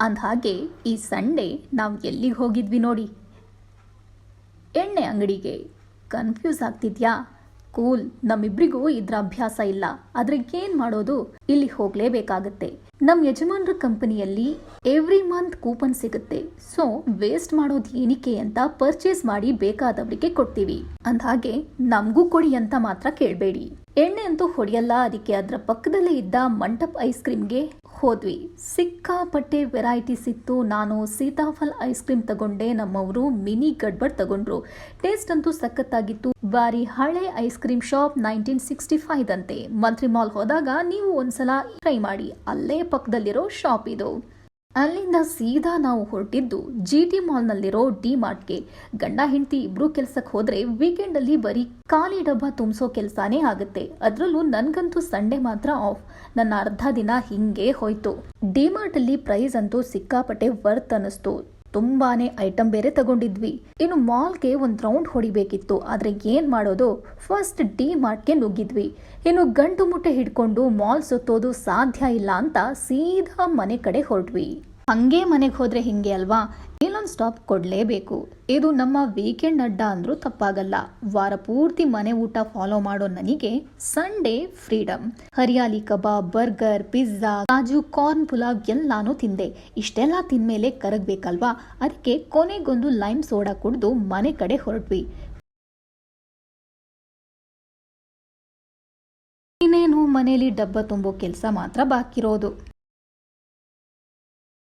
ಅಂದಹಾಗೆ ಈ ಸಂಡೇ ನಾವು ಎಲ್ಲಿಗೆ ಹೋಗಿದ್ವಿ ನೋಡಿ, ಎಣ್ಣೆ ಅಂಗಡಿಗೆ. ಕನ್ಫ್ಯೂಸ್ ಆಗ್ತಿದ್ಯಾ? ಕೂಲ್, ನಮ್ಮಿಬ್ರಿಗೂ ಇದ್ರ ಅಭ್ಯಾಸ ಇಲ್ಲ, ಆದ್ರೆ ಏನ್ ಮಾಡೋದು, ಇಲ್ಲಿ ಹೋಗ್ಲೇಬೇಕಾಗತ್ತೆ. ನಮ್ಮ ಯಜಮಾನ್ರ ಕಂಪನಿಯಲ್ಲಿ ಎವ್ರಿ ಮಂತ್ ಕೂಪನ್ ಸಿಗುತ್ತೆ. ಸೊ ವೇಸ್ಟ್ ಮಾಡೋದು ಏನಕ್ಕೆ ಅಂತ ಪರ್ಚೇಸ್ ಮಾಡಿ ಬೇಕಾದವರಿಗೆ ಕೊಡ್ತೀವಿ. ಅಂದಹಾಗೆ ನಮಗೂ ಕೊಡಿ ಅಂತ ಮಾತ್ರ ಕೇಳಬೇಡಿ. ಎಣ್ಣೆ ಅಂತೂ ಹೊಡೆಯಲ್ಲ, ಅದಕ್ಕೆ ಅದರ ಪಕ್ಕದಲ್ಲೇ ಇದ್ದ ಮಂಟಪ್ ಐಸ್ ಕ್ರೀಮ್ಗೆ ಹೋದ್ವಿ. ಸಿಕ್ಕಾಪಟ್ಟೆ ವೆರೈಟೀಸ್ ಇತ್ತು. ನಾನು ಸೀತಾಫಲ್ ಐಸ್ ಕ್ರೀಮ್ ತಗೊಂಡೆ, ನಮ್ಮವರು ಮಿನಿ ಗಡ್ಬಡ್ ತಗೊಂಡ್ರು. ಟೇಸ್ಟ್ ಅಂತೂ ಸಖತ್ತಾಗಿತ್ತು. ಬಾರಿ ಹಳೆ ಐಸ್ ಕ್ರೀಮ್ ಶಾಪ್, 1965 ಅಂತೆ. ಮಂತ್ರಿ ಮಾಲ್ ಹೋದಾಗ ನೀವು ಒಂದ್ಸಲ ಟ್ರೈ ಮಾಡಿ, ಅಲ್ಲೇ ಪಕ್ಕದಲ್ಲಿರೋ ಶಾಪ್ ಇದು. ಅಲ್ಲಿಂದ ಸೀದಾ ನಾವು ಹೊರಟಿದ್ದು GT ಮಾಲ್ನಲ್ಲಿರೋ ಡಿ ಮಾರ್ಟ್ಗೆ. ಗಂಡ ಹೆಂಡತಿ ಇಬ್ರು ಕೆಲ್ಸಕ್ಕೆ ಹೋದ್ರೆ ವೀಕೆಂಡ್ ಅಲ್ಲಿ ಬರೀ ಖಾಲಿ ಡಬ್ಬ ತುಂಬಿಸೋ ಕೆಲಸನೇ ಆಗುತ್ತೆ. ಅದ್ರಲ್ಲೂ ನನ್ಗಂತೂ ಸಂಡೇ ಮಾತ್ರ ಆಫ್. ನನ್ನ ಅರ್ಧ ದಿನ ಹಿಂಗೆ ಹೋಯ್ತು. ಡಿ ಮಾರ್ಟ್ ಅಲ್ಲಿ ಪ್ರೈಸ್ ಅಂತೂ ಸಿಕ್ಕಾಪಟ್ಟೆ ವರ್ತ್ ಅನಿಸ್ತು. ತುಂಬಾನೇ ಐಟಮ್ ಬೇರೆ ತಗೊಂಡಿದ್ವಿ. ಇನ್ನು ಮಾಲ್ಗೆ ಒಂದ್ ರೌಂಡ್ ಹೊಡಿಬೇಕಿತ್ತು, ಆದ್ರೆ ಏನ್ ಮಾಡೋದು, ಫಸ್ಟ್ ಡಿ ಮಾರ್ಟ್ಗೆ ನುಗ್ಗಿದ್ವಿ. ಇನ್ನು ಗಂಟು ಮುಟ್ಟೆ ಹಿಡ್ಕೊಂಡು ಮಾಲ್ ಸುತ್ತೋದು ಸಾಧ್ಯ ಇಲ್ಲ ಅಂತ ಸೀದಾ ಮನೆ ಕಡೆ ಹೊರಟ್ವಿ. ಹಂಗೆ ಮನೆಗೆ ಹೋದ್ರೆ ಹಿಂಗೆ ಅಲ್ವಾ, ಇಲ್ಲೊಂದು ಸ್ಟಾಪ್ ಕೊಡ್ಲೇಬೇಕು. ಇದು ನಮ್ಮ ವೀಕೆಂಡ್ ಅಡ್ಡ ಅಂದ್ರೂ ತಪ್ಪಾಗಲ್ಲ. ವಾರ ಪೂರ್ತಿ ಮನೆ ಊಟ ಫಾಲೋ ಮಾಡೋ ನನಗೆ ಸಂಡೇ ಫ್ರೀಡಮ್. ಹರಿಯಾಲಿ ಕಬಾಬ್, ಬರ್ಗರ್, ಪಿಜ್ಜಾ, ಕಾಜು, ಕಾರ್ನ್ ಪುಲಾವ್ ಎಲ್ಲಾನು ತಿಂದೆ. ಇಷ್ಟೆಲ್ಲ ತಿಂದ್ಮೇಲೆ ಕರಗಬೇಕಲ್ವಾ, ಅದಕ್ಕೆ ಕೊನೆಗೊಂದು ಲೈಮ್ ಸೋಡಾ ಕುಡಿದು ಮನೆ ಕಡೆ ಹೊರಟ್ವಿ. ಇನ್ನೇನು ಮನೇಲಿ ಡಬ್ಬ ತುಂಬೋ ಕೆಲಸ ಮಾತ್ರ ಬಾಕಿರೋದು.